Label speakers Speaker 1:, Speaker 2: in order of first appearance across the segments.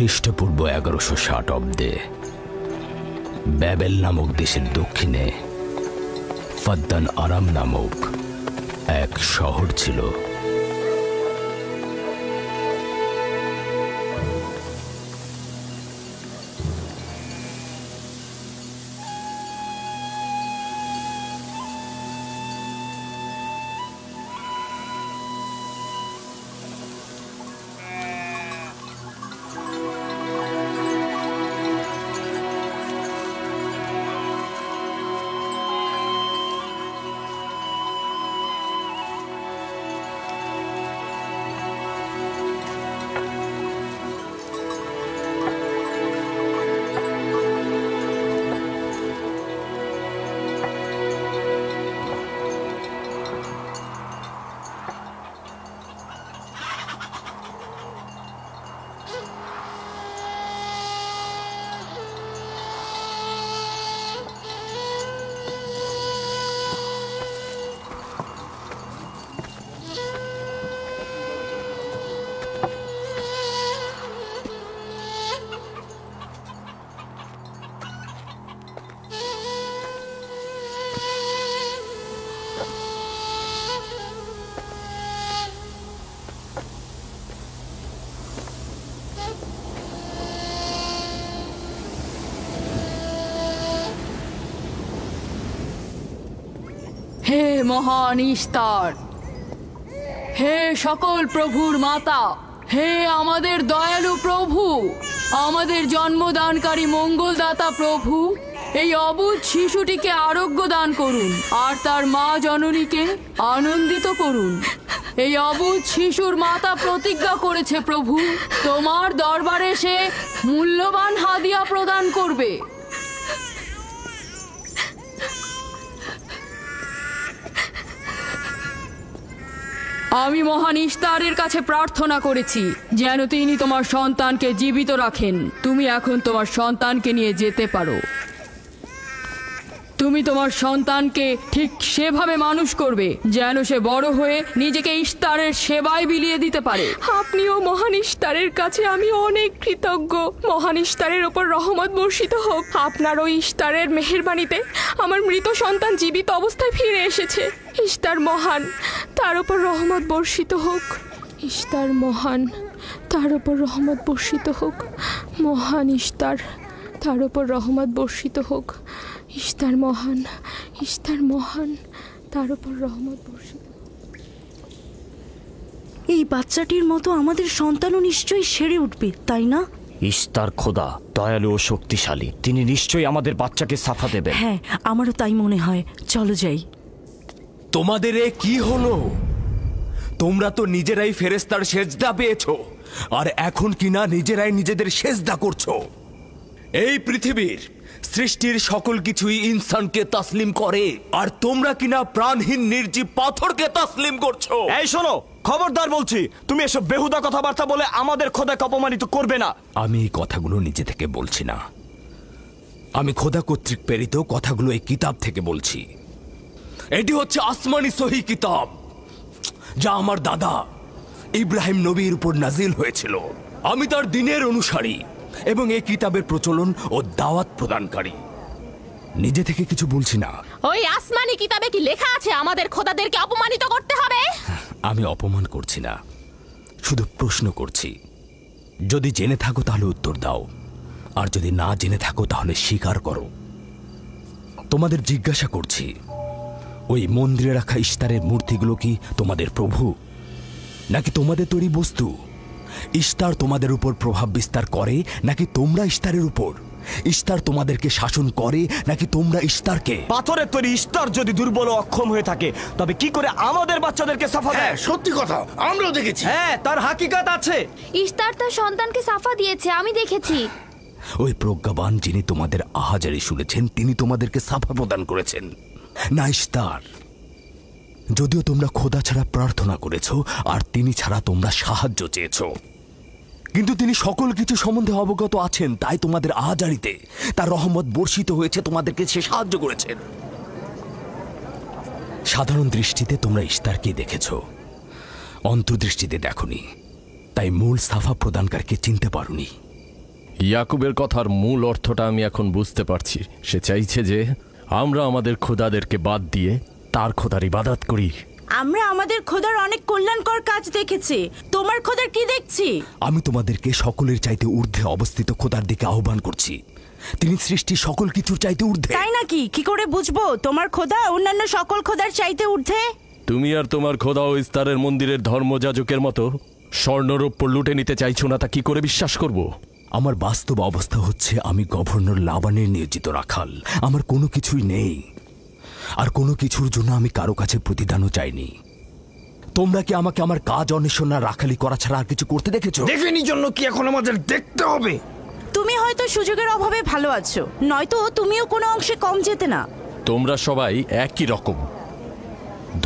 Speaker 1: খ্রিস্টপূর্ব 1160 অব্দে ব্যাবেল নামক দেশের দক্ষিণে ফাদ্দান আরাম নামক এক শহর ছিল।
Speaker 2: হে মহান ইস্তার, হে সকল প্রভুর মাতা, হে আমাদের দয়ালু প্রভু, আমাদের জন্মদানকারী মঙ্গলদাতা প্রভু, এই অবুঝ শিশুটিকে আরোগ্য দান করুন আর তার মা জননীকে আনন্দিত করুন। এই অবুঝ শিশুর মাতা প্রতিজ্ঞা করেছে প্রভু, তোমার দরবারে সে মূল্যবান হাদিয়া প্রদান করবে। আমি মহান ইস্তারের কাছে প্রার্থনা করেছি যেন তিনি তোমার সন্তানকে জীবিত রাখেন। তুমি এখন তোমার সন্তানকে নিয়ে যেতে পারো। তুমি তোমার সন্তানকে ঠিক সেভাবে মানুষ করবে যেন সে বড় হয়ে নিজেকে ইস্তারের সেবায় বিলিয়ে দিতে পারে।
Speaker 3: আপনিও মহান ইস্তারের কাছে আমি অনেক কৃতজ্ঞ। মহান ইস্তারের ওপর রহমত বর্ষিত হোক। আপনার ওই ইস্তারের মেহেরবানিতে আমার মৃত সন্তান জীবিত অবস্থায় ফিরে এসেছে। ইস্তার মহান, তার ওপর রহমত বর্ষিত হোক। ইস্তার মহান, তার ওপর রহমত বর্ষিত হোক। মহান ইস্তার, তার ওপর রহমত বর্ষিত হোক। ইস্তার মহান, ইস্তার মহান, তার ওপর রহমত বর্ষিত।
Speaker 4: এই বাচ্চাটির মতো আমাদের সন্তানও নিশ্চয়ই সেরে উঠবে, তাই না?
Speaker 5: ইস্তার খোদা দয়ালু ও শক্তিশালী, তিনি নিশ্চয়ই আমাদের বাচ্চাকে সাফা দেবেন।
Speaker 4: হ্যাঁ, আমারও তাই মনে হয়। চলো যাই।
Speaker 6: তোমাদের এ কি হলো? তোমরা তো নিজেরাই ফেরেশতার সেজদা পেয়েছো, আর এখন কিনা নিজেরাই নিজেদের সেজদা করছো। এই পৃথিবীর সৃষ্টির সকল কিছুই ইনসানকে তাসলিম করে, আর তোমরা কিনা প্রাণহীন নির্জীব পাথরকে তাসলিম করছো।
Speaker 5: এই শোনো, খবরদার বলছি, তুমি এসব বেহুদা কথাবার্তা বলে আমাদের খোদাকে অপমানিত করবে না।
Speaker 1: আমি এই কথাগুলো নিজে থেকে বলছি না, আমি খোদা কর্তৃক প্রেরিত কথাগুলো এই কিতাব থেকে বলছি।
Speaker 6: এটি হচ্ছে আসমানি সহি কিতাব, যা আমার দাদা ইব্রাহিম নবীর উপর নাজিল হয়েছিল। আমি তার দিনের অনুসারী এবং এই কিতাবের প্রচলন ও দাওয়াত প্রদানকারী।
Speaker 1: নিজে থেকে কিছু বলছি না।
Speaker 3: ওই আসমানি কিতাবে কি লেখা আছে আমাদের খোদাদেরকে অপমানিত করতে হবে?
Speaker 1: আমি অপমান করছি না, শুধু প্রশ্ন করছি। যদি জেনে থাকো তাহলে উত্তর দাও, আর যদি না জেনে থাকো তাহলে স্বীকার করো। তোমাদের জিজ্ঞাসা করছি, ওই মন্দিরে রাখা ইস্তারের মূর্তিগুলো কি তোমাদের প্রভু, নাকি তোমাদের তৈরি বস্তু? ইস্তার তোমাদের উপর প্রভাব বিস্তার করে নাকি তোমরা ইস্তারের উপর? ইস্তার তোমাদেরকে শাসন করে নাকি তোমরা ইস্তারকে?
Speaker 5: পাথরের তৈরি ইস্তার যদি দুর্বল ও অক্ষম হয়ে থাকে, তবে কি করে আমাদের বাচ্চাদেরকে সাফা দেয়?
Speaker 7: সত্যি কথা, আমরাও দেখেছি।
Speaker 5: হ্যাঁ, তার হাকিকাত আছে।
Speaker 8: ইস্তার তার সন্তানকে সাফা দিয়েছে, আমি দেখেছি।
Speaker 1: ওই প্রজ্ঞাবান যিনি তোমাদের আহাজারি শুনেছেন, তিনি তোমাদেরকে সাফা প্রদান করেছেন, না ইস্তার। যদিও তোমরা খোদা ছাড়া প্রার্থনা করেছো আর তিনি ছাড়া তোমরা সাহায্য চেয়েছো, কিন্তু তিনি সকল কিছু সম্বন্ধে অবগত আছেন, তাই তোমাদের আহাজারিতে তার রহমত বর্ষিত হয়েছে, তোমাদেরকে সে সাহায্য করেছেন। সাধারণ দৃষ্টিতে তোমরা ইস্তারকে দেখেছো, অন্তর্দৃষ্টিতে দেখোনি, তাই মূল সাফা প্রদানকারীকে চিনতে পারোনি।
Speaker 9: ইয়াকুবের কথার মূল অর্থটা আমি এখন বুঝতে পারছি। সে চাইছে যে আমরা আমাদের খোদাদেরকে বাদ দিয়ে তার খোদার ইবাদত করি।
Speaker 4: আমরা আমাদের খোদার অনেক কল্যাণকর কাজ দেখেছি, তোমার খোদার কি দেখছি?
Speaker 1: আমি তোমাদেরকে সকলের চাইতে ঊর্ধ্বে অবস্থিত খোদার দিকে আহ্বান করছি। তিনি সৃষ্টি সকল কিছুর চাইতে ঊর্ধ্বে।
Speaker 4: তাই নাকি? কি করে বুঝবো তোমার খোদা অন্যান্য সকল খোদার চাইতে ঊর্ধ্বে?
Speaker 9: তুমি আর তোমার খোদা ও ইস্তারের মন্দিরের ধর্মযাজকের মতো স্বর্ণরৌপ্য লুটে নিতে চাইছো না, তা কি করে বিশ্বাস করব?
Speaker 1: আমার বাস্তব অবস্থা হচ্ছে আমি গভর্নর লাবানের নিয়োজিত রাখাল। আমার কোনো কিছুই নেই, আর কোনো কিছুর জন্য আমি কারো কাছে প্রতিদানও চাইনি। তোমরা কি আমাকে আমার কাজ অন্বেষণ না রাখালি করা ছাড়া আর কিছু করতে দেখেছো?
Speaker 7: দেখেনি জন্য কি এখন আমাদের দেখতে হবে?
Speaker 4: তুমি হয়তো সুযোগের অভাবে ভালো আছো, নয়তো তুমিও কোনো অংশে কম যেতে না।
Speaker 9: তোমরা সবাই একই রকম।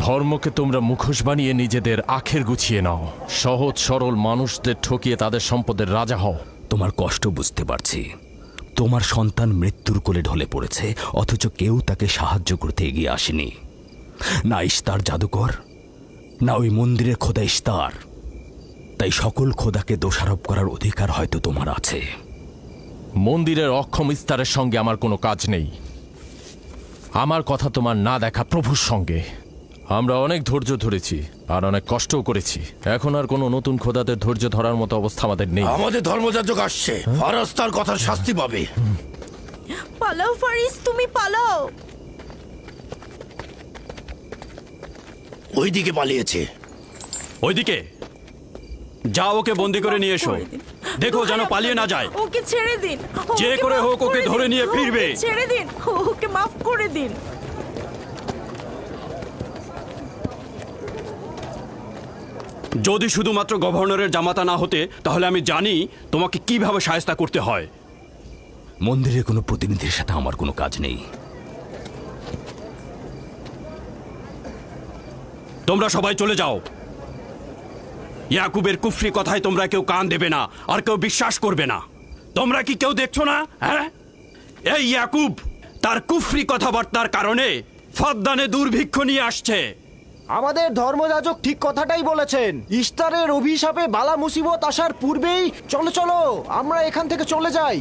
Speaker 9: ধর্মকে তোমরা মুখোশ বানিয়ে নিজেদের আখের গুছিয়ে নাও, সহজ সরল মানুষদের ঠকিয়ে তাদের সম্পদের রাজা হও।
Speaker 1: তোমার কষ্ট বুঝতে পারছি। তোমার সন্তান মৃত্যুর কোলে ঢলে পড়েছে, অথচ কেউ তাকে সাহায্য করতে এগিয়ে আসেনি। না ইস্তার জাদুকর, না ওই মন্দিরের খোদা ইস্তার। তাই সকল খোদাকে দোষারোপ করার অধিকার হয়তো তোমার আছে।
Speaker 9: মন্দিরের অক্ষম ইস্তারের সঙ্গে আমার কোনো কাজ নেই। আমার কথা তোমার না দেখা প্রভুর সঙ্গে। আমরা অনেক ধৈর্য ধরেছি আর অনেক কষ্টও করেছি। এখন আর কোনো নতুন খোদাদের ধৈর্য ধরার মতো অবস্থা আমাদের নেই।
Speaker 7: আমাদের ধর্মযাজক আসছে, ফারাজ তার কথার শাস্তি পাবে।
Speaker 4: পালাও ফারিস, তুমি পালাও।
Speaker 7: ওইদিকে পালিয়েছে।
Speaker 5: ওইদিকে যাও, ওকে বন্দি করে নিয়ে এসো। দেখো যেন পালিয়ে না যায়।
Speaker 4: ওকে ছেড়ে দিন,
Speaker 5: যে
Speaker 4: ওকে
Speaker 5: করে
Speaker 4: মাফ
Speaker 5: হোক ওকে
Speaker 4: দিন,
Speaker 5: ধরে নিয়ে ফিরবে।
Speaker 4: ওকে ছেড়ে দিন, ওকে মাফ করে দিন।
Speaker 5: যদি শুধুমাত্র গভর্নরের জামাতা না হতে, তাহলে আমি জানি তোমাকে কিভাবে শায়েস্তা করতে হয়।
Speaker 1: মন্দিরের কোনো প্রতিনিধির সাথে আমার কোনো কাজ নেই।
Speaker 5: তোমরা সবাই চলে যাও। ইয়াকুবের কুফরি কথায় তোমরা কেউ কান দেবে না, আর কেউ বিশ্বাস করবে না। তোমরা কি কেউ দেখছো না? হ্যাঁ, এই ইয়াকুব তার কুফরি কথাবার্তার কারণে ফাদ্দানে দুর্ভিক্ষ নিয়ে আসছে।
Speaker 10: আমাদের ধর্মযাজক ঠিক কথাটাই বলেছেন। ইস্তারের অভিশাপে বালা মুসিবত আসার পূর্বেই চলো চলো আমরা এখান থেকে চলে যাই।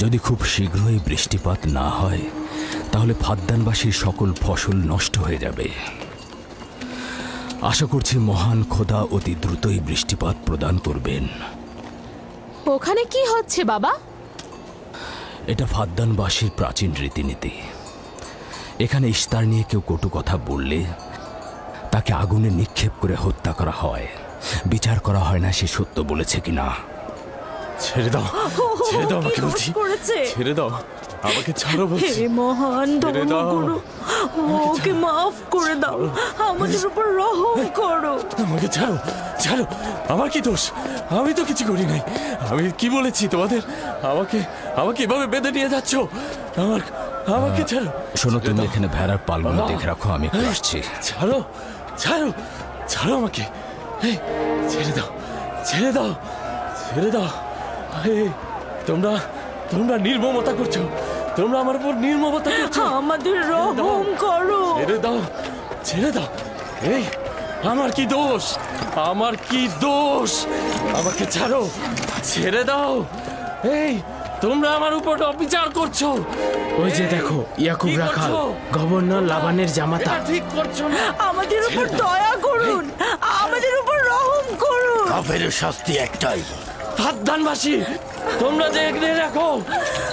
Speaker 1: যদি খুব শীঘ্রই বৃষ্টিপাত না হয়, তাহলে ফাদ্দানবাসীর সকল ফসল নষ্ট হয়ে যাবে। আশা করছি মহান খোদা অতি দ্রুতই বৃষ্টিপাত প্রদান করবেন।
Speaker 3: ওখানে কি হচ্ছে বাবা?
Speaker 1: এটা ফাদ্দানবাসীর প্রাচীন রীতিনীতি। এখানে ইস্তার নিয়ে কেউ কটু কথা বললে তাকে আগুনে নিক্ষেপ করে হত্যা করা হয়। বিচার করা হয় না সে সত্য বলেছে কিনা।
Speaker 9: ছেড়ে দাও, ছেড়ে দাও আমাকে বলছি, ছেড়ে দাও আমাকে, ছাড়ো বলছি।
Speaker 4: হে মহান ধর্মগুরু, ওকে মাফ করে দাও, আমাদের উপর রহম করো।
Speaker 9: আমাকে ছাড়ো, ছাড়ো। আমার কি দোষ? আমি তো কিছু করি নাই। আমি কি বলেছি তোমাদের? আমাকে আমাকে এভাবে বেঁধে নিয়ে যাচ্ছ? আমাকে ছাড়ো।
Speaker 1: শোনো, তুমি এখানে ভেড়ার পালগুলো দেখে রাখো, আমি একটু আসছি।
Speaker 9: ছাড়ো, ছাড়ো, ছাড়ো আমাকে। এই, ছেড়ে দাও, ছেড়ে দাও, ছেড়ে দাও। তোমরা তোমরা নির্মমতা করছো, তোমরা আমার উপর নির্মমতা করছো।
Speaker 4: আমাদের রহম করো।
Speaker 9: ছেড়ে দাও, ছেড়ে দাও। এই, আমার কি দোষ? আমার কি দোষ? আমাকে ছাড়ো, ছেড়ে দাও। এই, তোমরা আমার উপর অবিচার করছো।
Speaker 11: ওই যে দেখো, ইয়াকুব রাখাল, গভর্নর লাবানের জামাতা।
Speaker 9: ঠিক করছো না।
Speaker 4: আমাদের উপর দয়া করুন, আমাদের উপর রহম করুন।
Speaker 7: কাফেরের শাস্তি একটাই।
Speaker 9: ফাদ্দানবাসী, তোমরা যে এগিয়ে রাখো,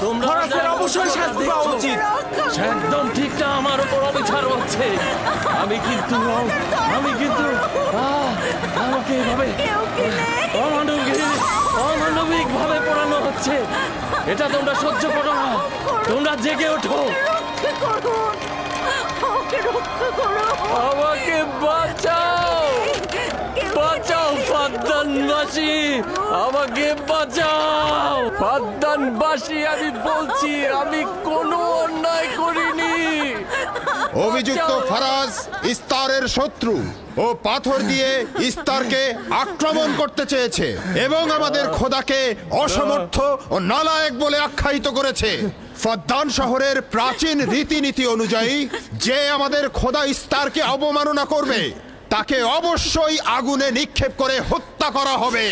Speaker 9: তোমরা
Speaker 10: অবশ্যই শাস্তি পাওয়া উচিত।
Speaker 9: একদম ঠিক না, আমার উপর অবিচার হচ্ছে। আমি কিন্তু আমাকে এভাবে অমানবিক ভাবে পোড়ানো হচ্ছে, এটা তোমরা সহ্য করো না। তোমরা জেগে ওঠো, আমাকে বাঁচাও, বাঁচাও ফাদ্দানবাসী, আমাকে বাঁচাও ফাদ্দানবাসী। আমি বলছি আমি কোনো অন্যায় করিনি।
Speaker 12: অভিযুক্ত ফারাজ ইস্তারের শত্রু ও পাথর দিয়ে ইস্তারকে আক্রমণ করতে চেয়েছে এবং আমাদের খোদাকে অসমর্থ ও নালায়েক বলে আখ্যায়িত করেছে। ফাদ্দান শহরের প্রাচীন রীতিনীতি অনুযায়ী যে আমাদের খোদা ইস্তারকে অবমাননা করবে তাকে অবশ্যই আগুনে নিক্ষেপ করে হত্যা করা হবে।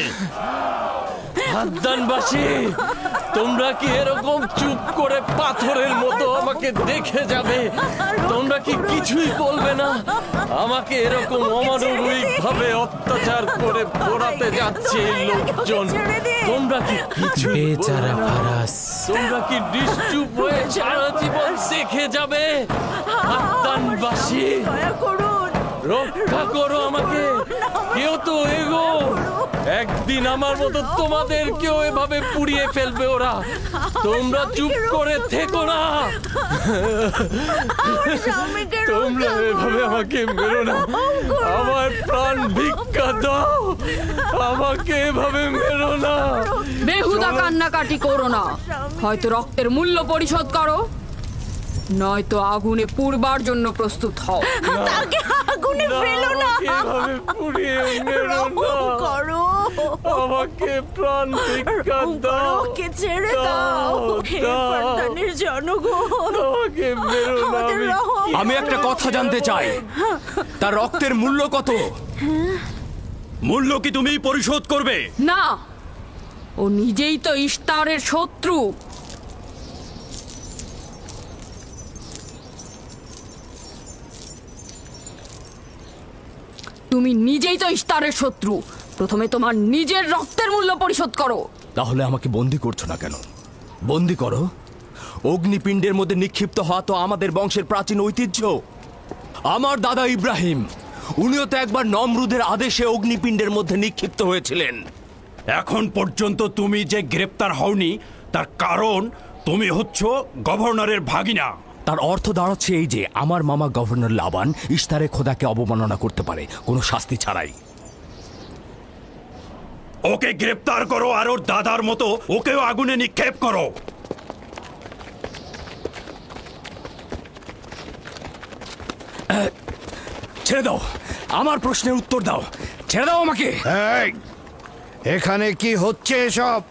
Speaker 9: ফাদ্দানবাসী, তোমরা কি এরকম চুপ করে পাথরের মতো আমাকে দেখে যাবে? তোমরা কি কিছুই বলবে না? আমাকে এরকম অমানবিক ভাবে অত্যাচার করে পোড়াতে যাচ্ছে এই লোকজন। তোমরা কি কিছুই
Speaker 11: বেচারা ফারাজ,
Speaker 9: তোমরা কি নিশ্চুপ হয়ে সারা জীবন দেখে যাবে? ফাদ্দানবাসী, রক্ষা করো আমাকে, কেউ তো এগো। একদিন আমার মতো তোমাদের কেউ এভাবে পুড়িয়ে ফেলবে ওরা। তোমরা চুপ করে থেকো না, তোমরা এভাবে আমাকে মেরো না, আমার প্রাণ ভিক্ষা দাও, আমাকে এভাবে মেরো না।
Speaker 2: বেহুদা কান্নাকাটি করো না, হয়তো রক্তের মূল্য পরিশোধ করো, নয়তো আগুনে পুড়বার জন্য প্রস্তুত হও।
Speaker 4: তাকে আগুনে ফেলো না,
Speaker 9: এভাবে পুড়িয়ে মেরো না,
Speaker 4: করো,
Speaker 9: আমাকে প্রাণ ভিক্ষা দাও,
Speaker 4: ওকে ছেড়ে দাও। হে ফাদ্দানের জনগণ,
Speaker 9: আমাকে মেরো না।
Speaker 6: আমি একটা কথা জানতে চাই, তার রক্তের মূল্য কত?
Speaker 5: মূল্য কি তুমি পরিশোধ করবে?
Speaker 2: না, ও নিজেই তো ইস্তারের শত্রু। তুমি নিজেই তো ইস্তারের শত্রু, প্রথমে তোমার নিজের রক্তের মূল্য পরিশোধ করো।
Speaker 6: তাহলে আমাকে বন্দি করছো না কেন? বন্দি করো। অগ্নিপিণ্ডের মধ্যে নিক্ষিপ্ত হওয়া তো আমাদের বংশের প্রাচীন ঐতিহ্য। আমার দাদা ইব্রাহিম, উনিও তো একবার নমরুদের আদেশে অগ্নিপিণ্ডের মধ্যে নিক্ষিপ্ত হয়েছিলেন।
Speaker 5: এখন পর্যন্ত তুমি যে গ্রেপ্তার হওনি তার কারণ তুমি হচ্ছ গভর্নরের ভাগিনা।
Speaker 6: তার অর্থ দাঁড়াচ্ছে এই যে আমার মামা গভর্নর লাবান ইস্তারে খোদাকে অবমাননা করতে পারে কোনো শাস্তি ছাড়াই।
Speaker 5: ওকে গ্রেপ্তার করো আর ওর দাদার মতো ওকেও আগুনে নিক্ষেপ করো।
Speaker 6: ছেড়ে দাও, আমার প্রশ্নের উত্তর দাও, ছেড়ে দাও আমাকে।
Speaker 7: এখানে কি হচ্ছে এসব?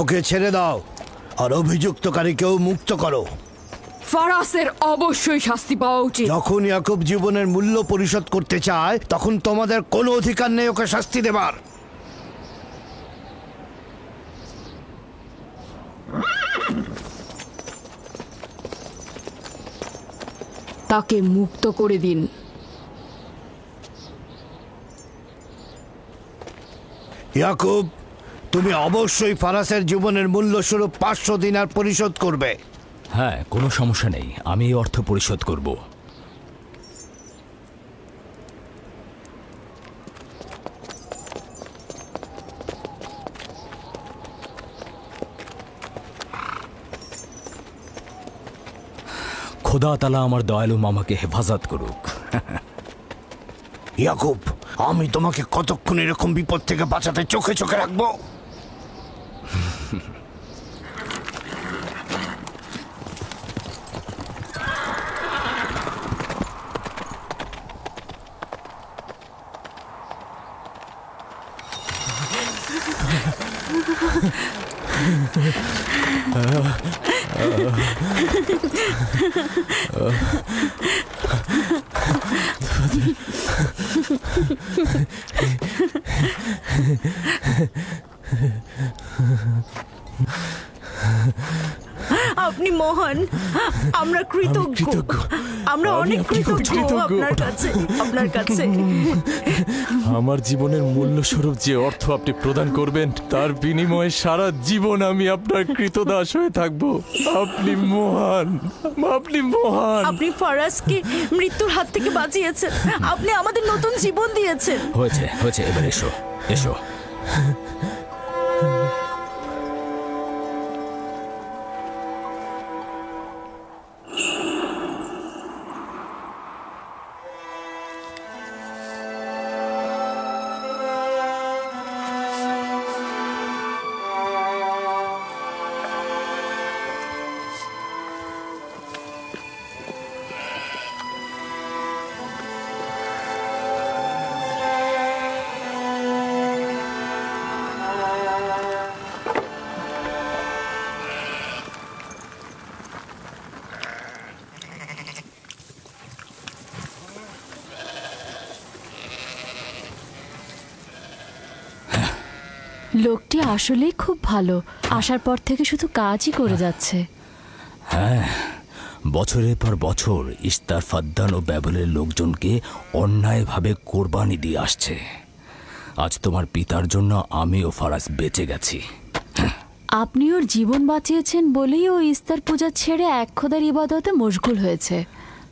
Speaker 7: ওকে ছেড়ে দাও আর অভিযুক্তকারীকেও মুক্ত করো।
Speaker 2: ফারাসের অবশ্যই শাস্তি পাওয়া উচিত।
Speaker 7: যখন ইয়াকুব জীবনের মূল্য পরিশোধ করতে চায় তখন তোমাদের কোনো অধিকার নেই ওকে শাস্তি দেবার।
Speaker 2: তাকে মুক্ত করে দিন।
Speaker 7: ইয়াকুব, তুমি অবশ্যই ফারাসের জীবনের মূল্য স্বরূপ 500 দিনার পরিশোধ করবে।
Speaker 6: হ্যাঁ, কোনো সমস্যা নেই, আমি এই অর্থ পরিশোধ করব। খোদা তাআলা আমার দয়ালু মামাকে হেফাজত করুক।
Speaker 7: ইয়াকুব, আমি তোমাকে কতক্ষণ এরকম বিপদ থেকে বাঁচাতে চোখে চোখে রাখবো?
Speaker 4: আপনি মহান, আমরা কৃতজ্ঞ, আমরা অনেক কৃতজ্ঞ আপনার কাছে।
Speaker 9: আমার জীবনের মূল্য স্বরূপ যে অর্থ আপনি প্রদান করবেন তার বিনিময়ে সারা জীবন আমি আপনার কৃতদাস হয়ে থাকবো। আপনি মহান, আপনি মহান।
Speaker 4: আপনি ফারাজকে মৃত্যুর হাত থেকে বাঁচিয়েছেন, আপনি আমাদের নতুন জীবন দিয়েছেন।
Speaker 1: হয়েছে হয়েছে, এবার এসো এসো।
Speaker 2: লোকটি আসলেই খুব ভালো, আসার পর থেকে শুধু কাজই করে যাচ্ছে।
Speaker 1: হ্যাঁ, বছরের পর বছর ইস্তার, ফাদ্দান ও ব্যাবলের লোকজনকে অন্যায়ভাবে কোরবানি দিয়ে আসছে। আজ তোমার পিতার জন্য আমি ও ফারাজ বেঁচে গেছি।
Speaker 2: আপনি ওর জীবন বাঁচিয়েছেন বলেই ও ইস্তার পূজা ছেড়ে এক খোদার ইবাদতে মশগুল হয়েছে।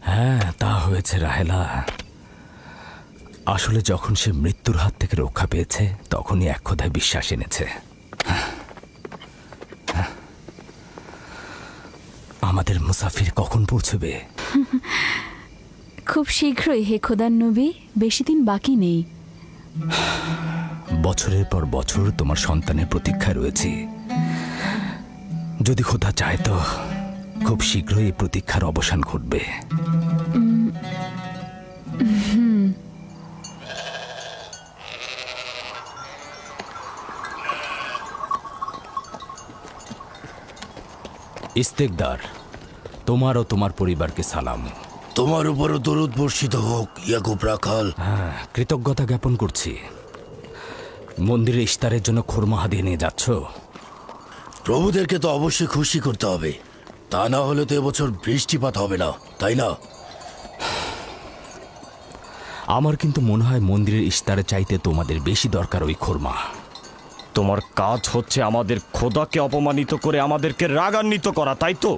Speaker 1: হ্যাঁ, তা হয়েছে রাহেলা। আসলে যখন সে মৃত্যুর হাত থেকে রক্ষা পেয়েছে তখনই এক খোদায় বিশ্বাস এনেছে। আমাদের মুসাফির কখন পৌঁছবে?
Speaker 2: খুব শীঘ্রই হে খোদার নবী, বেশি দিন বাকি নেই।
Speaker 1: বছরের পর বছর তোমার সন্তানের প্রতীক্ষায় রয়েছি। যদি খোদা চায় তো খুব শীঘ্রই এই প্রতীক্ষার অবসান ঘটবে। ইস্তেকদার, তোমার ও তোমার পরিবারকে সালাম।
Speaker 7: তোমার উপরও দরুদ বর্ষিত হোক ইয়াকুব রাখাল।
Speaker 1: হ্যাঁ, কৃতজ্ঞতা জ্ঞাপন করছি। মন্দিরে ইস্তারের জন্য খোরমা হাদিয়ে নিয়ে যাচ্ছ?
Speaker 7: প্রভুদেরকে তো অবশ্যই খুশি করতে হবে, তা না হলে তো এবছর বৃষ্টিপাত হবে না, তাই না?
Speaker 1: আমার কিন্তু মনে হয় মন্দিরের ইস্তারে চাইতে তোমাদের বেশি দরকার ওই খোরমা।
Speaker 5: তোমার কাজ হচ্ছে আমাদের খোদাকে অপমানিত করে আমাদেরকে রাগান্বিত করা, তাই তো?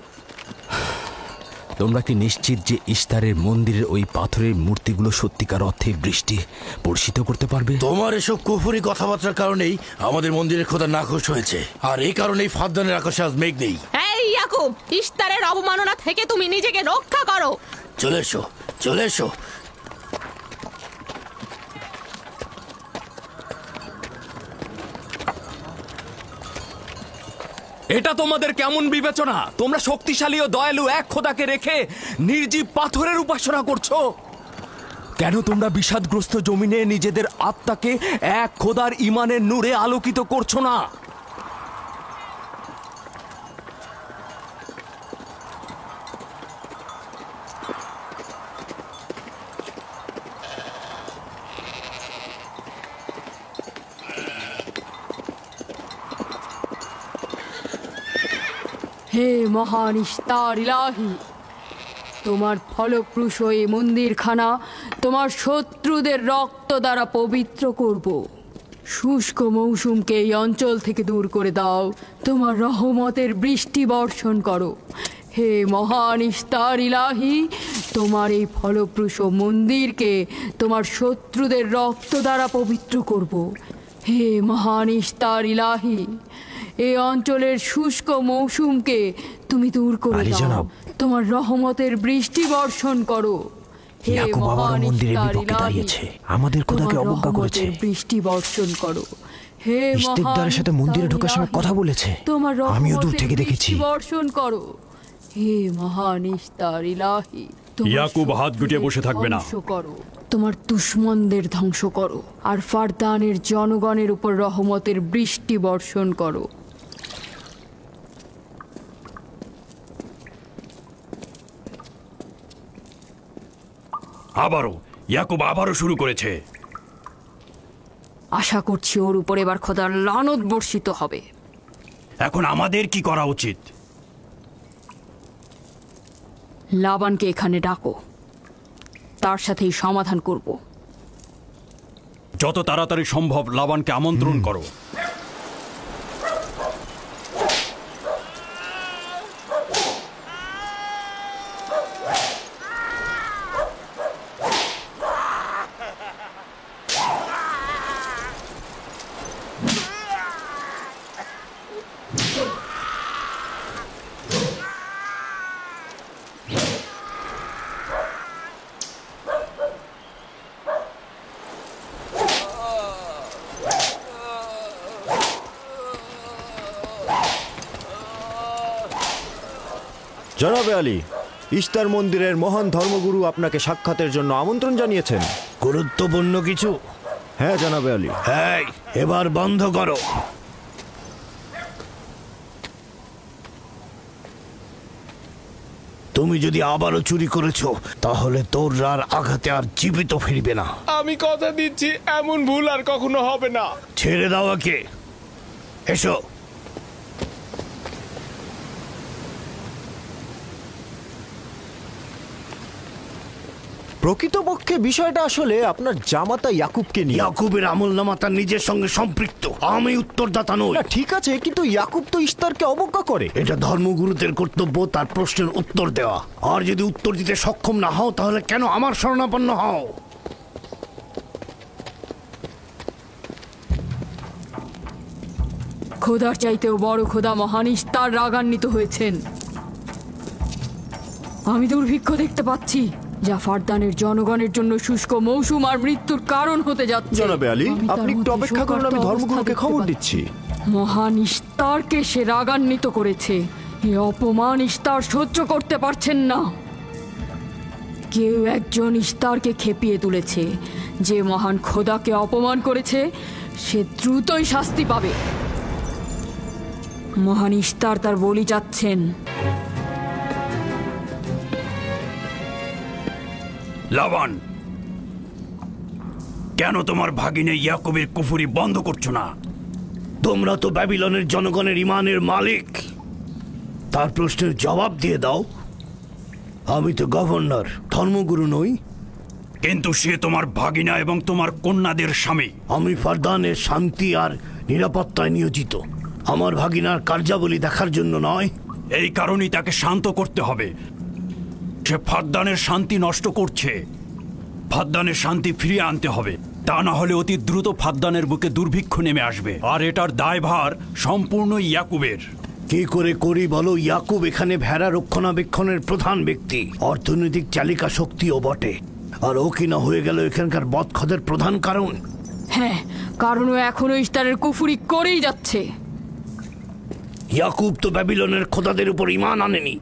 Speaker 1: তোমরা কি নিশ্চিত যে ইস্তারের মন্দিরের ওই পাথরের মূর্তিগুলো সত্যিকার অর্থে বৃষ্টি বর্ষিত করতে পারবে?
Speaker 7: তোমার এসব কুফুরি কথাবার্তার কারণেই আমাদের মন্দিরের খোদা নাখোশ হয়েছে, আর এই কারণেই ফাদ্দানের আকাশে আজ মেঘ নেই।
Speaker 3: এই ইয়াকুব, ইস্তারের অবমাননা থেকে তুমি নিজেকে রক্ষা করো।
Speaker 7: চলে এসো, চলে এসো।
Speaker 6: এটা তোমাদের কেমন বিবেচনা? তোমরা শক্তিশালী ও দয়ালু এক খোদাকে রেখে নির্জীব পাথরের উপাসনা করছো। কেন তোমরা বিষাদগ্রস্ত জমিনে নিজেদের আত্মাকে এক খোদার ইমানের নূরে আলোকিত করছো না?
Speaker 2: হে মহান ইস্তার ইলাহি, তোমার ফলপ্রসূ এই মন্দিরখানা তোমার শত্রুদের রক্ত দ্বারা পবিত্র করব। শুষ্ক মৌসুমকে এই অঞ্চল থেকে দূর করে দাও, তোমার রহমতের বৃষ্টি বর্ষণ করো। হে মহান ইস্তার ইলাহি, তোমার এই ফলপ্রসূ মন্দিরকে তোমার শত্রুদের রক্ত দ্বারা পবিত্র করব। হে মহান ইস্তার ইলাহি, এই অঞ্চলের শুষ্ক মৌসুমকে তুমি দূর করে দাও, তোমার রহমতের বৃষ্টি বর্ষণ করো। হে মহান ইস্তার ইলাহি,
Speaker 10: আমাদের খোদাকে অবজ্ঞা করেছে,
Speaker 2: বৃষ্টি বর্ষণ করো। হে
Speaker 10: ইস্তেকদারের সাথে মন্দিরে ঢোকার সময় কথা বলেছে,
Speaker 2: তোমার
Speaker 10: আমিও দূর থেকে দেখেছি।
Speaker 2: বর্ষণ করো। হে মহান ইস্তার ইলাহি,
Speaker 5: ইয়াকুব হাত গুটিয়ে বসে থাকবে না।
Speaker 2: করো, তোমার দুশমনদের ধ্বংস করো, আর ফারদানের জনগণের উপর রহমতের বৃষ্টি বর্ষণ করো।
Speaker 5: আবারও শুরু করেছে।
Speaker 2: আশা করছি ওর উপর এবার খোদার লানত বর্ষিত হবে।
Speaker 5: এখন আমাদের কি করা উচিত?
Speaker 2: লাবানকে এখানে ডাকো, তার সাথেই সমাধান করব।
Speaker 5: যত তাড়াতাড়ি সম্ভব লাবানকে আমন্ত্রণ করো।
Speaker 10: জনাবে আলী, ইস্তার মন্দিরের মহান ধর্মগুরু আপনাকে সাক্ষাতের জন্য আমন্ত্রণ জানিয়েছেন।
Speaker 7: গুরুত্বপূর্ণ কিছু?
Speaker 10: হ্যাঁ জনাবে আলী।
Speaker 7: এই, এবার বন্ধ করো। তুমি যদি আবারও চুরি করেছো তাহলে তোর আর আঘাতে আর জীবিত ফিরবে না।
Speaker 11: আমি কথা দিচ্ছি এমন ভুল আর কখনো হবে না।
Speaker 7: ছেড়ে দাও একে। এসো।
Speaker 10: প্রকৃতপক্ষে বিষয়টা আসলে আপনার জামাতা ইয়াকুবকে নিয়ে।
Speaker 7: ইয়াকুবের আমলনামা তার নিজের সঙ্গে সম্পৃক্ত। আমি উত্তরদাতা নই।
Speaker 10: না ঠিক আছে, কিন্তু ইয়াকুব তো ইস্তারকে অবজ্ঞা করে।
Speaker 7: এটা ধর্মগুরুদের কর্তব্য তার প্রশ্নের উত্তর দেওয়া। আর যদি উত্তর দিতে সক্ষম না হও তাহলে কেন আমার শরণাপন্ন হও?
Speaker 2: খোদার চাইতেও বড় খোদা মহান ইস্তার রাগান্বিত হয়েছেন। আমি দুর্ভিক্ষ দেখতে পাচ্ছি, যা ফারদানের জনগণের জন্য শুষ্ক মৌসুম আর মৃত্যুর কারণ হতে যাচ্ছে।
Speaker 10: জনাবে আলী, আপনি একটু অপেক্ষা করুন, আমি ধর্মগুরুকে খবর দিচ্ছি।
Speaker 2: মহান ইস্তারকে সে রাগান্বিত করেছে। এই অপমান ইস্তার সহ্য করতে পারছেন না। কেউ একজন ইস্তারকে খেপিয়ে তুলেছে। যে মহান খোদাকে অপমান করেছে সে দ্রুতই শাস্তি পাবে। মহান ইস্তার তার বলি চাচ্ছেন।
Speaker 5: লাবান, কেন তোমার ভাগিনে ইয়াকুবের কুফরি বন্ধ করছো না?
Speaker 7: তোমরা তো ব্যাবিলনের জনগণের ইমানের মালিক। তার প্রশ্নের জবাব দিয়ে দাও। আমি তো গভর্নর, ধর্মগুরু নই।
Speaker 5: কিন্তু সে তোমার ভাগিনা এবং তোমার কন্যাদের স্বামী।
Speaker 7: আমি ফারদানের শান্তি আর নিরাপত্তায় নিয়োজিত। আমার ভাগিনার কার্যাবলী দেখার জন্য নয়।
Speaker 5: এই কারণেই তাকে শান্ত করতে হবে। সে ফারদানের শান্তি নষ্ট করছে। ফারদানের শান্তি ফিরিয়ে আনতে হবে, তা না হলে অতি দ্রুত ফারদানের বুকে দুর্ভিক্ষ নেমে আসবে। আর এটার দায়ভার সম্পূর্ণ ইয়াকুবের।
Speaker 7: কি করে করি বলো? ইয়াকুব এখানে ভেড়া রক্ষণাবেক্ষণের প্রধান ব্যক্তি, অর্থনৈতিক চালিকা শক্তিও বটে। আর ও কিনা হয়ে গেল এখানকার বদখদের প্রধান কারণ।
Speaker 2: হ্যাঁ, কারণ ও এখনো ইস্তারের কুফরি করেই যাচ্ছে।
Speaker 7: ইয়াকুব তো ব্যাবিলনের খোদাদের উপর ঈমান আনেনি,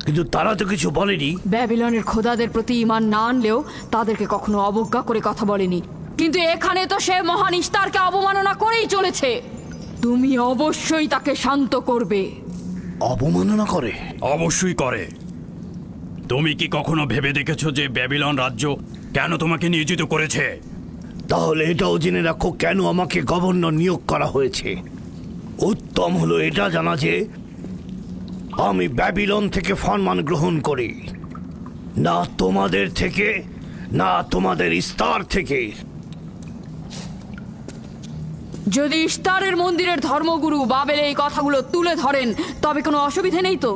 Speaker 7: কিন্তু তারা তো কিছু বলেনি।
Speaker 2: ব্যাবিলনের খোদাদের প্রতি ঈমান না আনলেও তাদেরকে কখনো অবজ্ঞা করে কথা বলেনি। কিন্তু এখানে তো সে মহান ইস্তারকে অবমাননা করেই চলেছে। তুমি অবশ্যই তাকে শান্ত করবে।
Speaker 7: অবমাননা করে?
Speaker 5: অবশ্যই করে। তুমি কি কখনো ভেবে দেখেছো যে ব্যাবিলন রাজ্য কেন তোমাকে নিয়োজিত করেছে?
Speaker 7: তাহলে এটাও জেনে রাখো কেন আমাকে গভর্নর নিয়োগ করা হয়েছে। উত্তম হলো এটা জানা যে আমি ব্যাবিলন থেকে ফরমান গ্রহণ করি, না তোমাদের থেকে, না তোমাদের ইস্তার থেকে।
Speaker 2: যদি ইস্তারের মন্দিরের ধর্মগুরু বাবেল এই কথাগুলো তুলে ধরেন তবে কোনো অসুবিধা নেই তো?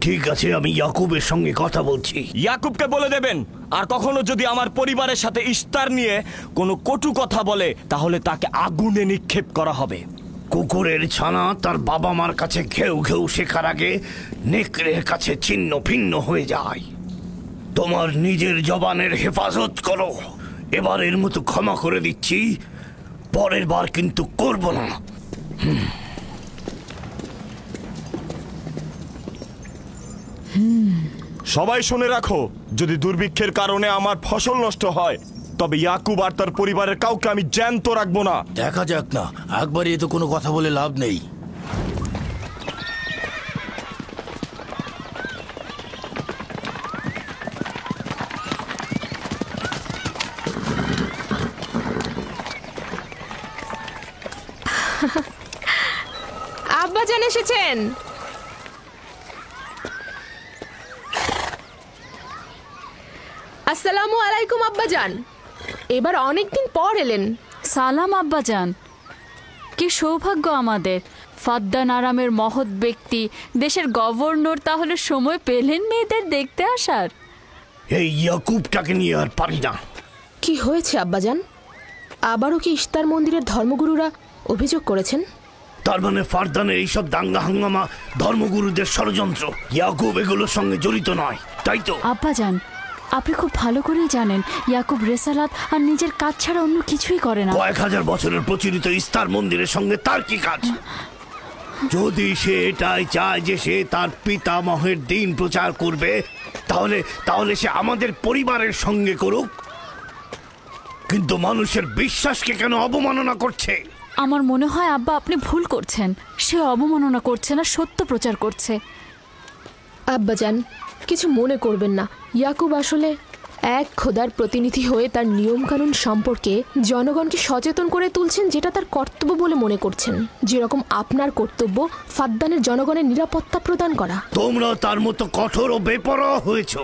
Speaker 7: ঠিক আছে, আমি ইয়াকুবের সঙ্গে কথা বলছি।
Speaker 13: ইয়াকুবকে বলে দেবেন, আর কখনো যদি আমার পরিবারের সাথে ইস্তার নিয়ে কোনো কটু কথা বলে তাহলে তাকে আগুনে নিক্ষেপ করা হবে।
Speaker 7: কুকুরের ছানা তার বাবা মার কাছে ঘেউ ঘেউ শেখার আগে নেকড়ের কাছে ছিন্ন ভিন্ন হয়ে যায়। তোমার নিজের জবানের হেফাজত করো। এবারের মতো ক্ষমা করে দিচ্ছি, পরের বার কিন্তু করব না।
Speaker 13: সবাই শুনে রাখো, যদি দুর্ভিক্ষের কারণে আমার ফসল নষ্ট হয় তবে ইয়াকুব আর তার পরিবারের কাউকে আমি জ্যান্ত রাখবো না।
Speaker 14: দেখা যাক না, একবারই তো কোনো কথা বলে লাভ নেই।
Speaker 3: আব্বাজান এসেছেন। আসসালামু আলাইকুম আব্বাজান, এবার অনেকদিন পর এলেন।
Speaker 2: সালাম আব্বাজান। কি সৌভাগ্য আমাদের, ফাদ্দান আরামের মহৎ ব্যক্তি দেশের গভর্নর তাহলে সময় পেলেন মেয়েদের দেখতে আসার।
Speaker 7: এই ইয়াকুবটাকে নিয়ে আর পারি না।
Speaker 3: কি হয়েছে আব্বাজান? আবারও কি ইস্তার মন্দিরের ধর্মগুরুরা অভিযোগ করেছেন?
Speaker 7: তার মানে ফারদানের এইসব দাঙ্গা হাঙ্গামা ধর্মগুরুদের ষড়যন্ত্র। ইয়াকুব এগুলোর সঙ্গে জড়িত নয়, তাই তো?
Speaker 2: আব্বাজান, আপনি খুব ভালো করেই জানেন ইয়াকুব রেসালাত আর নিজের কাজ ছাড়া অন্য কিছুই করে না।
Speaker 7: কয়েক হাজার বছরের প্রচলিত ইস্তার মন্দিরের সঙ্গে তার কি কাজ? যদি সে এটাই চায় যে সে তার পিতামহের দিন প্রচার করবে, তাহলে সে আমাদের পরিবারের সঙ্গে করুক। কিন্তু মানুষের বিশ্বাসকে কেন অবমাননা করছে?
Speaker 2: আমার মনে হয় আব্বা আপনি ভুল করছেন। সে অবমাননা করছে না, সত্য প্রচার করছে।
Speaker 3: আব্বাজান, কিছু মনে করবেন না। ইয়াকুব আসলে এক খোদার প্রতিনিধি হয়ে তার নিয়মকানুন সম্পর্কে জনগণকে সচেতন করে তুলছেন, যেটা তার কর্তব্য বলে মনে করছেন। যেরকম আপনার কর্তব্য ফাদ্দানের জনগণের নিরাপত্তা প্রদান করা।
Speaker 7: তোমরা তার মতো কঠোর ও বেপরোয়া হয়েছো।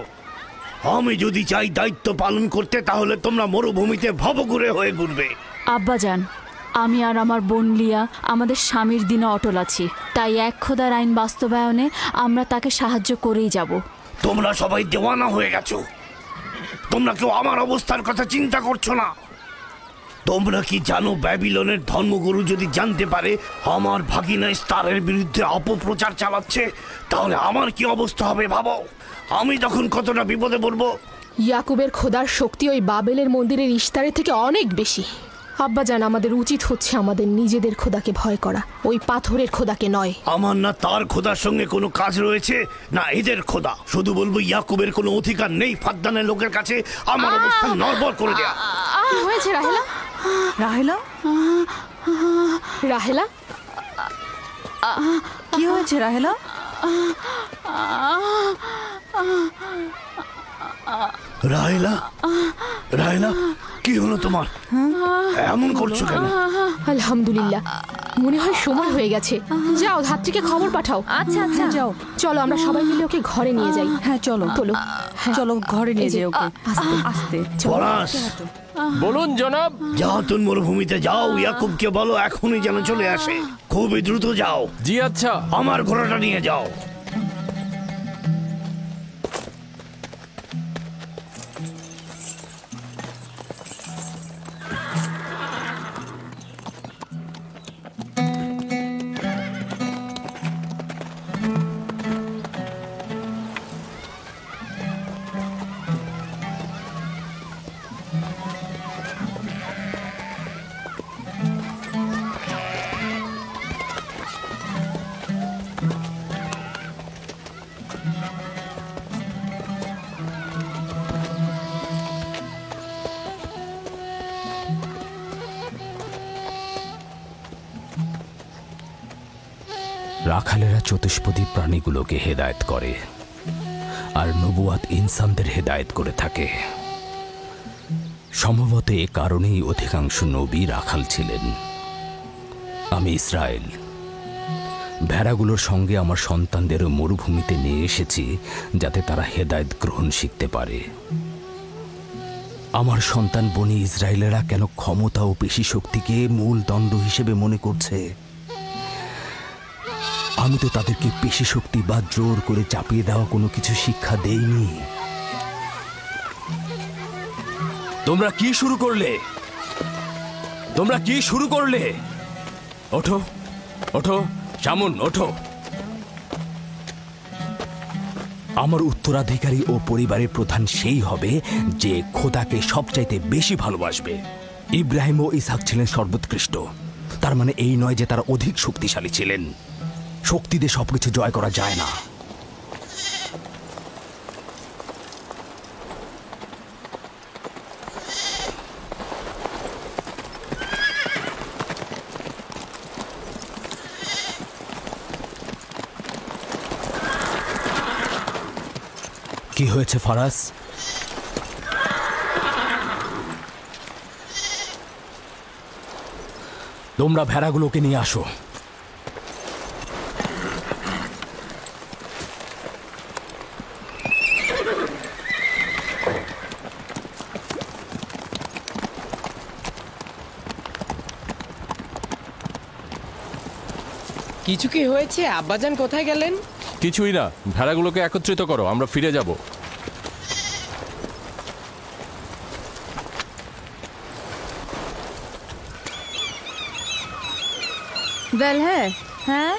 Speaker 7: আমি যদি চাই দায়িত্ব পালন করতে, তাহলে তোমরা মরুভূমিতে ভবঘুরে হয়ে ঘুরবে।
Speaker 2: আব্বাজান, আমি আর আমার বোন লিয়া আমাদের স্বামীর দিনে অটল আছি, তাই এক খোদার আইন বাস্তবায়নে আমরা তাকে সাহায্য করেই যাব।
Speaker 7: তোমরা সবাই দেওয়ানা হয়ে গেছো। তোমরা কেউ আমার অবস্থার কথা চিন্তা করছো না। তোমরা কি জানো, ব্যাবিলনের ধর্মগুরু যদি জানতে পারে আমার ভাগিনা ইস্তারের বিরুদ্ধে অপপ্রচার চালাচ্ছে, তাহলে আমার কি অবস্থা হবে ভাবো। আমি তখন কতটা বিপদে পড়বো।
Speaker 3: ইয়াকুবের খোদার শক্তি ওই বাবেলের মন্দিরের ইস্তারের থেকে অনেক বেশি। আব্বাজান, আমাদের উচিত হচ্ছে আমাদের নিজেদের খোদাকে ভয় করা, ওই পাথরের খোদাকে নয়।
Speaker 7: আমার না তার খোদার সঙ্গে কোনো কাজ রয়েছে, না এদের খোদা। শুধু বলবো ইয়াকুবের কোনো অধিকার নেই ফাদ্দানের লোকের কাছে আমার অবস্থান নড়বড় করে দেয়া।
Speaker 3: কি হয়েছে রাহেলা?
Speaker 4: রাহেলা,
Speaker 3: রাহেলা,
Speaker 4: কি হয়েছে রাহেলা?
Speaker 7: রাহেলা, রাহেলা, কি হলো তোমার? এমন করছো কেন?
Speaker 3: আলহামদুলিল্লাহ, মনে হয় সময় হয়ে গেছে। যাও, ধাত্রীকে খবর পাঠাও।
Speaker 4: আচ্ছা আচ্ছা, যাও।
Speaker 3: চলো আমরা সবাই মিলে ওকে ঘরে নিয়ে যাই।
Speaker 4: হ্যাঁ চলো,
Speaker 3: চলো,
Speaker 4: চলো ঘরে নিয়ে যাই ওকে।
Speaker 3: আস্তে
Speaker 4: আস্তে।
Speaker 7: পলাশ,
Speaker 9: বলুন জনাব।
Speaker 7: যাও, তুমি মরুভূমিতে যাও, ইয়াকুবকে বলো এখনই যেন চলে আসে। খুবই দ্রুত যাও।
Speaker 9: জি আচ্ছা।
Speaker 7: আমার ঘোড়াটা নিয়ে যাও।
Speaker 1: রাখালেরা চতুষ্পদী প্রাণীগুলোকে হেদায়েত করে, আর নবুয়াত ইনসানদের হেদায়েত করে থাকে। সম্ভবত এ কারণেই অধিকাংশ নবী রাখাল ছিলেন। আমি ইসরায়েল ভেড়াগুলোর সঙ্গে আমার সন্তানদেরও মরুভূমিতে নিয়ে এসেছি, যাতে তারা হেদায়েত গ্রহণ শিখতে পারে। আমার সন্তান বনি ইসরায়েলেরা কেন ক্ষমতা ও পেশি শক্তিকে মূল দণ্ড হিসেবে মনে করছে? আমি তো তাদেরকে পেশি শক্তি বা জোর করে চাপিয়ে দেওয়া কোনো কিছু শিক্ষা দেইনি।
Speaker 6: তোমরা কি শুরু করলে? তোমরা কি শুরু করলে? ওঠো, ওঠো, শামুন, ওঠো।
Speaker 1: আমার উত্তরাধিকারী ও পরিবারের প্রধান সেই হবে যে খোদাকে সবচাইতে বেশি ভালোবাসবে। ইব্রাহিম ও ইসহাক ছিলেন সর্বোৎকৃষ্ট। তার মানে এই নয় যে তারা অধিক শক্তিশালী ছিলেন। শক্তি দিয়ে সবকিছু জয় করা যায় না। কি হয়েছে ফারাজ? তোমরা ভেড়াগুলোকে নিয়ে আসো।
Speaker 11: কিছু কি হয়েছে? আব্বাজান কোথায় গেলেন?
Speaker 9: কিছুই না, ভেড়াগুলোকে একত্রিত করো, আমরা ফিরে যাব।
Speaker 15: বেল, হ্যাঁ,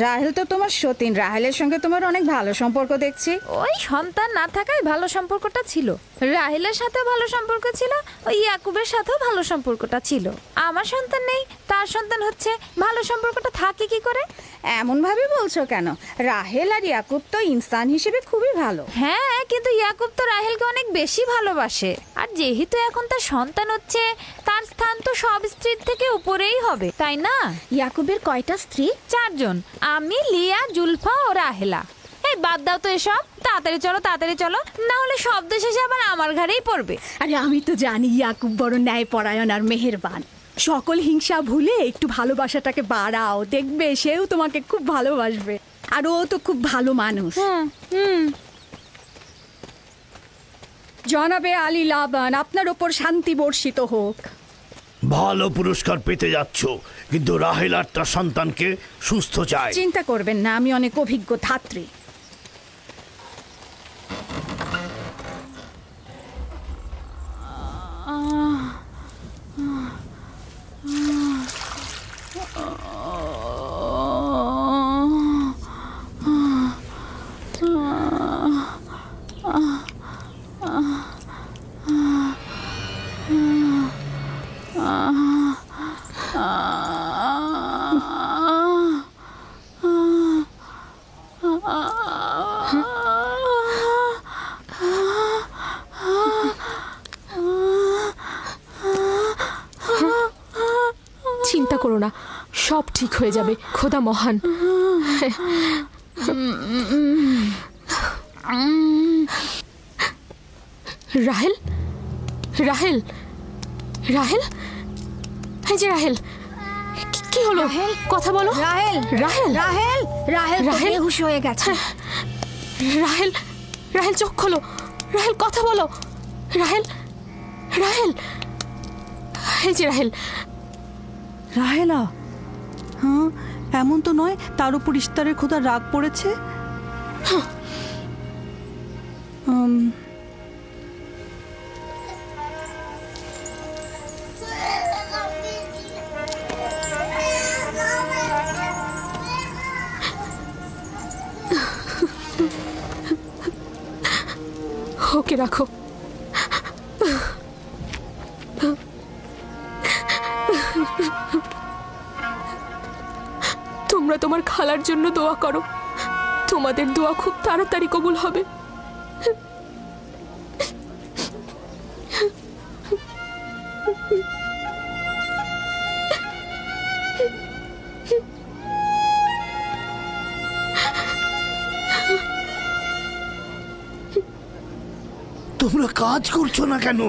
Speaker 15: রাহেল তো তোমার সতীন। রাহেলের সঙ্গে তোমার অনেক ভালো সম্পর্ক দেখছি।
Speaker 8: ওই সন্তান না থাকায় ভালো সম্পর্কটা ছিল। রাহেলের সাথে ভালো সম্পর্ক ছিল, ওই ইয়াকুবের সাথেও ভালো সম্পর্কটা ছিল। আমার সন্তান নেই, তার সন্তান হচ্ছে, ভালো সম্পর্কটা থাকে কি করে?
Speaker 15: এমন ভাবে বলছো কেন? রাহেল আর ইয়াকুব তো ইনসান হিসেবে খুবই ভালো।
Speaker 8: হ্যাঁ, কিন্তু ইয়াকুব তো রাহেলকে অনেক বেশি ভালোবাসে। আর যেহেতু এখন তার সন্তান হচ্ছে, তার স্থান তো সব স্ত্রীর থেকে উপরেই হবে, তাই না?
Speaker 15: ইয়াকুবের কয়টা স্ত্রী?
Speaker 8: 4 জন, আমি, লিয়া, জুলফা ও রাহেলা। এই বাদ দাও তো এসব, তাড়াতাড়ি চলো, না হলে শব্দ শেষে আবার আমার ঘাড়েই পড়বে।
Speaker 15: আরে আমি তো জানি ইয়াকুব বড় ন্যায়পরায়ণ আর মেহেরবান। সকল হিংসা ভুলে একটু ভালোবাসাটাকে বাড়াও, দেখবে সেও তোমাকে খুব ভালোবাসবে। আর ও তো খুব ভালো মানুষ। জনাবে আলী লাবান, আপনার ওপর শান্তি বর্ষিত হোক।
Speaker 7: ভালো পুরস্কার পেতে যাচ্ছ, কিন্তু রাহেল আর তার সন্তানকে সুস্থ চাই।
Speaker 15: চিন্তা করবেন না, আমি অনেক অভিজ্ঞ ধাত্রী।
Speaker 3: চিন্তা করো না, সব ঠিক হয়ে যাবে। খোদা মহান। রাহেল, রাহেল, রাহেল, এই যে রাহেল, কি হলো? কথা বলো।
Speaker 15: রাহেল,
Speaker 3: রাহেল,
Speaker 15: রাহেল, রাহেল
Speaker 3: রাহেল
Speaker 15: বেহুশ হয়ে গেছে।
Speaker 3: রাহেল, রাহেল চোখ খোলো। রাহেল কথা বলো। রাহেল, রাহেল, এই যে রাহেল।
Speaker 4: রাহেলা, হ্যাঁ, এমন তো নয় তার উপর ইস্তারের খোদার রাগ পড়েছে।
Speaker 3: ওকে রাখো। তোমরা তোমার খালার জন্য দোয়া করো, তোমাদের দোয়া খুব তাড়াতাড়ি কবুল হবে।
Speaker 7: তোমরা কাজ করছো না কেন?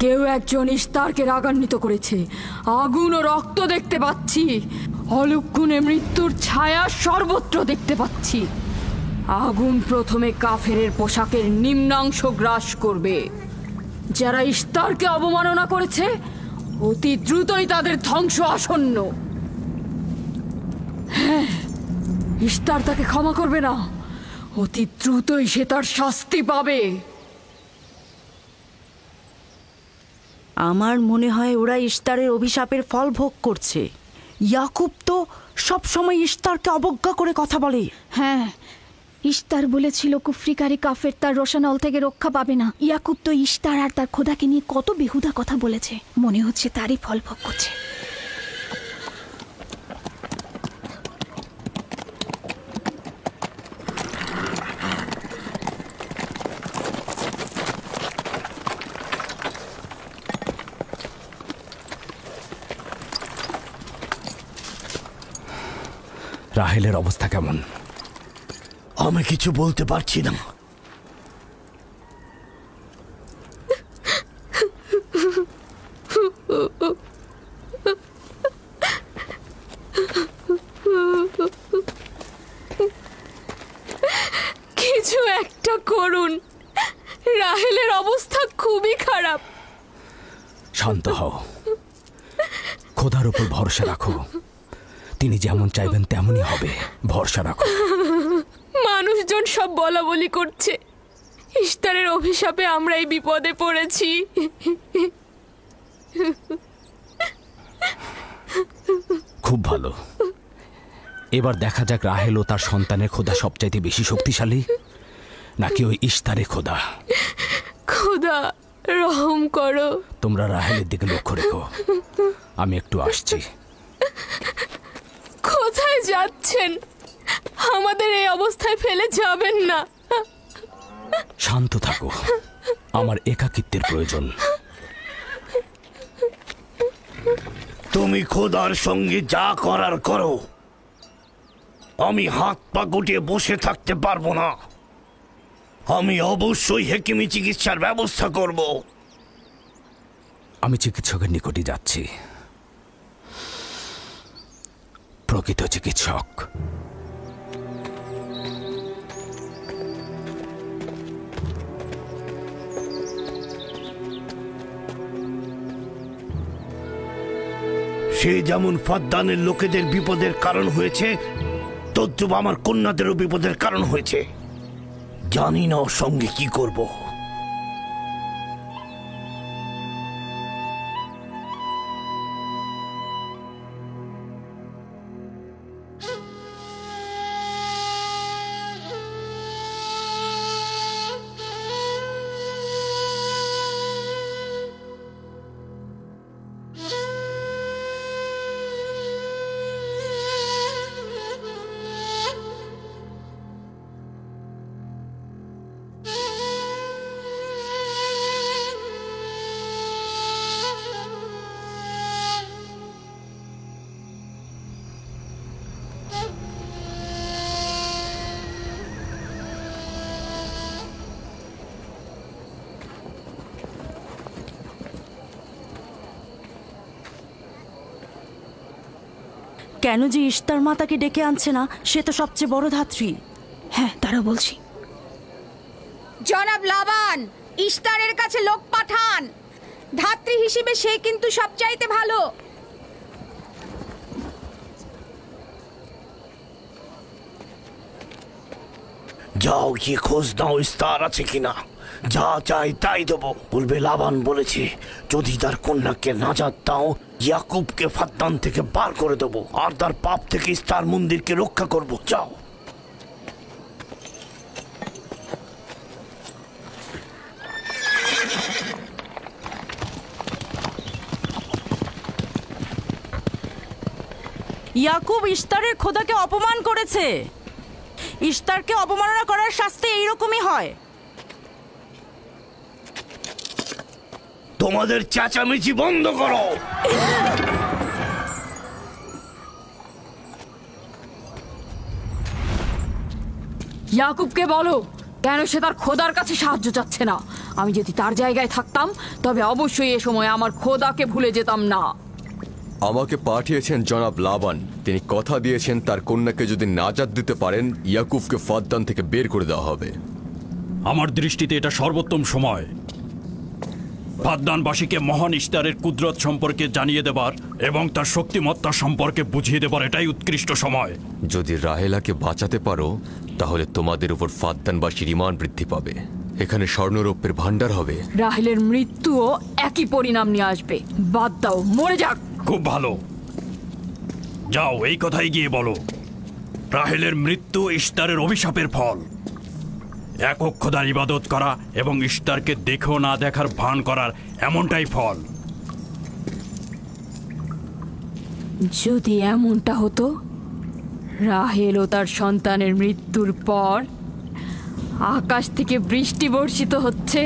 Speaker 2: কেউ একজন ইস্তারকে রাগান্বিত করেছে। আগুন ও রক্ত দেখতে পাচ্ছি, অলক্ষণে মৃত্যুর ছায়া সর্বত্র দেখতে পাচ্ছি। আগুন প্রথমে কাফেরের পোশাকের নিম্নাংশ গ্রাস করবে। যারা ইস্তারকে অবমাননা করেছে, অতি দ্রুতই তাদের ধ্বংস আসন্ন। হ্যাঁ, ইস্তার তাকে ক্ষমা করবে না, অতি দ্রুতই সে তার শাস্তি পাবে।
Speaker 4: আমার মনে হয় ওরা ইস্তারের অভিশাপের ফল ভোগ করছে। ইয়াকুব তো সব সময় ইস্তারকে অবজ্ঞা করে কথা বলে।
Speaker 15: হ্যাঁ, ইশতার বলেছিল কুফরিকারী কাফের তার রোশানল থেকে রক্ষা পাবে না। ইয়াকুব তো ইশতার আর তার খোদাকে নিয়ে কত বেহুদা কথা বলেছে, মনে হচ্ছে তারই ফল ভোগ করছে।
Speaker 1: রাহেলের অবস্থা কেমন?
Speaker 7: আমি কিছু বলতে পারছি না।
Speaker 3: কিছু একটা করুন, রাহেলের অবস্থা খুবই খারাপ।
Speaker 1: শান্ত হও, খোদার উপর ভরসা রাখো, তিনি যেমন চাইবেন তেমনই হবে, ভরসা রাখো।
Speaker 3: মানুষজন সব বলা বলি করছে, ইশতারের অভিশাপে আমরা এই বিপদে পড়েছি।
Speaker 1: খুব ভালো, এবার দেখা যাক রাহেল ও তার সন্তানের খোদা সবচাইতে বেশি শক্তিশালী নাকি ওই ইশতারে খোদা।
Speaker 3: খোদা রহম করো।
Speaker 1: তোমরা রাহেলের দিকে লক্ষ্য রেখো, আমি একটু আসছি।
Speaker 3: কোথায় যাচ্ছেন? আমাদের এই অবস্থায় ফেলে যাবেন না।
Speaker 1: শান্ত থাকো, আমার একাকিত্বের প্রয়োজন।
Speaker 7: তুমি খোদার সঙ্গে যা করার করো, আমি হাত পা গুটিয়ে বসে থাকতে পারবো না। আমি অবশ্যই হেকিমি চিকিৎসার ব্যবস্থা করব।
Speaker 1: আমি চিকিৎসকের নিকটে যাচ্ছি, প্রকৃত চিকিৎসক।
Speaker 7: সে যেমন ফাদ্দানের লোকেদের বিপদের কারণ হয়েছে, তদ্রুপ আমার কন্যাদেরও বিপদের কারণ হয়েছে। জানি না ওর সঙ্গে কি করব।
Speaker 4: কেন যে ইশতার মাতাকে ডেকে আনছে না, সে তো সবচেয়ে বড় ধাত্রী।
Speaker 15: হ্যাঁ, তারা বলছি।
Speaker 8: জনাব লাবান, ইশতারের কাছে লোক পাঠান। ধাত্রী হিসেবে সে কিন্তু সবচাইতে ভালো।
Speaker 7: যাও গিয়ে খোঁজ দাও ইস্তার আছে কিনা। যা চাই তাই দেবো। বলবে লাবান বলেছে যদি তার কন্যাকে নাজাত দাও, ইয়াকুবকে ফাদ্দান থেকে বার করে দেবো আর তার পাপ থেকে ইস্তার মন্দিরকে রক্ষা করব। যাও।
Speaker 4: ইয়াকুব ইশতারের খোদাকে অপমান করেছে। ইশতারকে অবমাননা করার শাস্তি এইরকমই হয়।
Speaker 7: তোমাদের চেঁচামেচি বন্ধ করো।
Speaker 2: ইয়াকুবকে বলো কেন সে তার খোদার কাছে সাহায্য চাচ্ছে না। আমি যদি তার জায়গায় থাকতাম তবে অবশ্যই এ সময় আমার খোদাকে ভুলে যেতাম না।
Speaker 16: আমাকে পাঠিয়েছেন জনাব লাবান। তিনি কথা দিয়েছেন তার কন্যাকে যদি নাজাত দিতে পারেন, ইয়াকুবকে ফাদ্দান থেকে বের করে দেওয়া হবে।
Speaker 5: আমার দৃষ্টিতে এটা সর্বোত্তম সময় ফাদ্দানবাসীকে মহান ইশতারের কুদরত সম্পর্কে জানিয়ে দেবার এবং তার শক্তিমত্তা সম্পর্কে বুঝিয়ে দেবার এটাই উৎকৃষ্ট সময়।
Speaker 16: যদি রাহেলাকে বাঁচাতে পারো তাহলে তোমাদের উপর ফাদ্দানবাসীর ঈমান বৃদ্ধি পাবে। এখানে স্বর্ণরৌপ্যের ভান্ডার হবে।
Speaker 2: রাহেলের মৃত্যুও একই পরিণাম নিয়ে আসবে। বাদ দাও, মরে যাক।
Speaker 5: খুব ভালো, যাও এই কথাই গিয়ে বলো রাহেলের মৃত্যু ইশতারের অভিশাপের ফল। একক খোদার ইবাদত করা এবং ইস্তারকে দেখেও না দেখার ভান করার এমনটাই ফল।
Speaker 2: যদি এমনটা হতো, রাহেল ও তার সন্তানের মৃত্যুর পর আকাশ থেকে বৃষ্টি বর্ষিত হচ্ছে,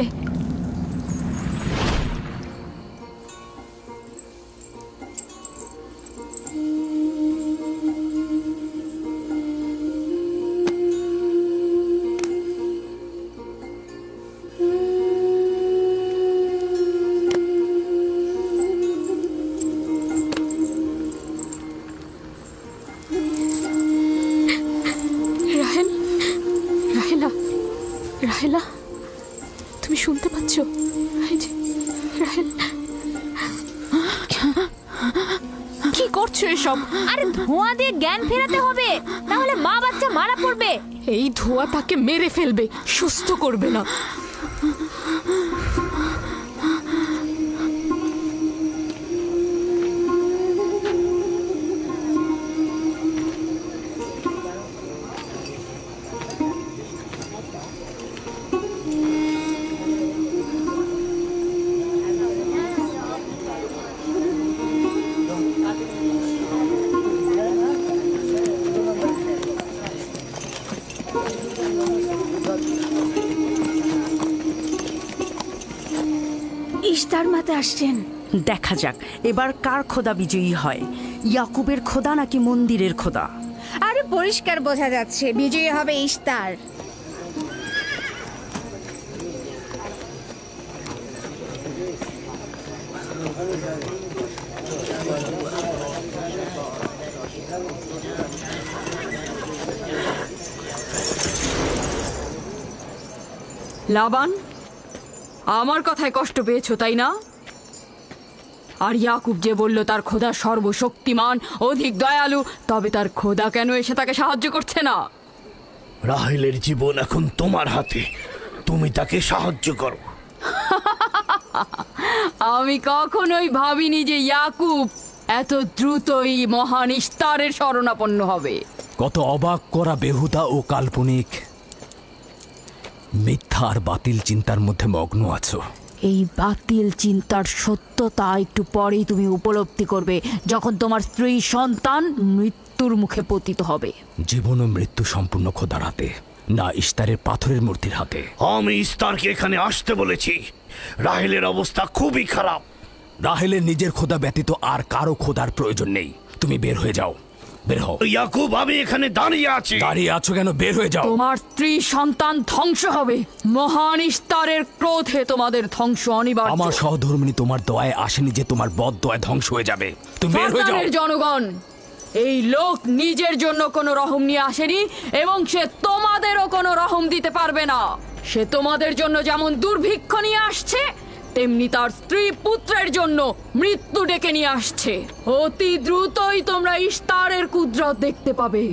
Speaker 3: রাহেল, রাহেলা, রাহেলা, তুমি শুনতে পাচ্ছ? এই যে, রাহেল,
Speaker 8: কি করছো এসব? আরে ধোঁয়া দিয়ে জ্ঞান ফেরাতে হবে, তাহলে মা বাচ্চা মারা পড়বে।
Speaker 3: এই ধোঁয়া তাকে মেরে ফেলবে, সুস্থ করবে না।
Speaker 15: ইশতার মাতে আসছেন।
Speaker 4: দেখা যাক এবার কার খোদা বিজয়ী হয়, ইয়াকুবের খোদা নাকি মন্দিরের খোদা।
Speaker 15: আরে পরিষ্কার বোঝা যাচ্ছে বিজয়ী হবে ইশতার।
Speaker 2: লাবান, আমার কথায় কষ্ট পেয়েছো তাই না? আর ইয়াকুব যে বলল তার খোদা সর্বশক্তিমান, অধিক দয়ালু, তবে তার খোদা কেন এসে তাকে সাহায্য করছে না?
Speaker 7: রাহেলের জীবন এখন তোমার হাতে, তুমি তাকে সাহায্য করো।
Speaker 2: আমি কখনোই ভাবিনি যে ইয়াকুব এত দ্রুতই মহান ইস্তারের শরণাপন্ন হবে।
Speaker 1: কত অবাক করা বেহুদা ও কাল্পনিক, মিথ্যা আর বাতিল চিন্তার মধ্যে মগ্ন আছো।
Speaker 2: এই বাতিল চিন্তার সত্যতা একটু পরেই তুমি উপলব্ধি করবে, যখন তোমার স্ত্রী সন্তান মৃত্যুর মুখে পতিত হবে।
Speaker 1: জীবন ও মৃত্যু সম্পূর্ণ খোদার হাতে, না ইস্তারের পাথরের মূর্তির হাতে।
Speaker 7: আমি ইস্তারকে এখানে আসতে বলেছি। রাহেলের অবস্থা খুবই খারাপ।
Speaker 1: রাহেলের নিজের খোদা ব্যতীত আর কারো খোদার প্রয়োজন নেই। তুমি বের হয়ে যাও, বের হও।
Speaker 7: ইয়াকুব, আমি এখানে দাঁড়িয়ে আছি।
Speaker 1: দাঁড়িয়ে আছো কেন? বের হয়ে যাও।
Speaker 2: তোমার স্ত্রী সন্তান ধ্বংস হবে, মহান ইস্তারের ক্রোধে তোমাদের ধ্বংস অনিবার্য।
Speaker 1: আমার সহধর্মিনী তোমার দয়ায় আসেনি যে তোমার বদ দয়ায় ধ্বংস হয়ে যাবে। তুমি বের হয়ে যাও।
Speaker 2: ফারদানের জনগণ, এই লোক নিজের জন্য কোনো রহম নিয়ে আসেনি এবং সে তোমাদেরও কোনো রহম দিতে পারবে না। সে তোমাদের জন্য যেমন দুর্ভিক্ষ নিয়ে আসছে, তেমনি তার স্ত্রী পুত্রের জন্য মৃত্যু ডেকে নিয়ে আসছে। অতি দ্রুতই তোমরা ইস্তারের কুদরত দেখতে পাবে।